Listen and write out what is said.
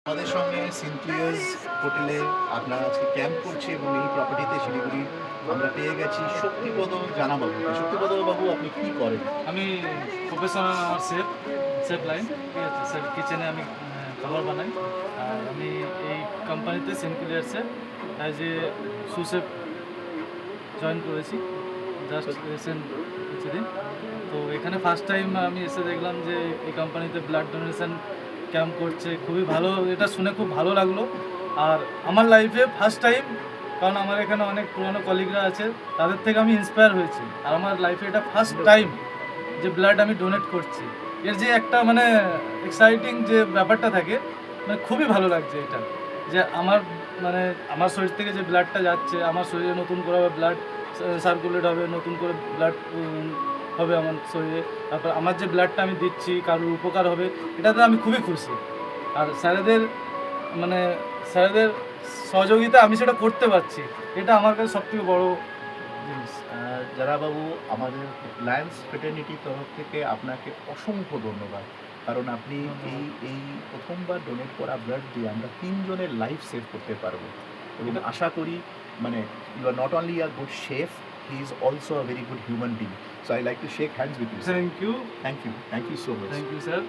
আমাদের সঙ্গে সিনক্লিয়ার্স হোটেলে আপনারা আজকে ক্যাম্প করছে এবং এই প্রপার্টিতে শিলিগুড়ি আমরা পেয়ে গেছি শক্তিপদ জানাবাবু। শক্তিপদ বাবু, আপনি কি করেন? আমি প্রফেশনাল, আমার সেফ লাইন, ঠিক আছে স্যার। কিচেনে আমি খাবার বানাই। আর আমি এই কোম্পানিতে সিনক্লিয়ার্সে অ্যাজ এ সুসেফ জয়েন করেছি জাস্ট রিসেন্ট কিছুদিন। তো এখানে ফার্স্ট টাইম আমি এসে দেখলাম যে এই কোম্পানিতে ব্লাড ডোনেশন ক্যাম্প করছে। খুবই ভালো, এটা শুনে খুব ভালো লাগলো। আর আমার লাইফে ফার্স্ট টাইম, কারণ আমার এখানে অনেক পুরনো কলিগরা আছে, তাদের থেকে আমি ইন্সপায়ার হয়েছি। আর আমার লাইফে এটা ফার্স্ট টাইম যে ব্লাড আমি ডোনেট করছি। এর যে একটা মানে এক্সাইটিং যে ব্যাপারটা থাকে, মানে খুবই ভালো লাগছে এটা, যে আমার মানে আমার শরীর থেকে যে ব্লাডটা যাচ্ছে, আমার শরীরে নতুন করে ব্লাড সার্কুলেট হবে, নতুন করে ব্লাড হবে আমার শরীরে। তারপর আমার যে ব্লাডটা আমি দিচ্ছি কারোর উপকার হবে, এটাতে আমি খুবই খুশি। আর স্যারেদের মানে স্যারেদের সহযোগিতা আমি সেটা করতে পারছি, এটা আমার কাছে সবথেকে বড় জিনিস। জানাবাবু, আমাদের লায়ন্স ফ্রেটার্নিটির তরফ থেকে আপনাকে অসংখ্য ধন্যবাদ, কারণ আপনি এই এই প্রথমবার ডোনেট করা ব্লাড দিয়ে আমরা 3 জনের লাইফ সেভ করতে পারবো এবং আশা করি মানে you are not only a good chef, he is also a very good human being. So I like to shake hands with you. Thank you, thank you so much. Thank you sir.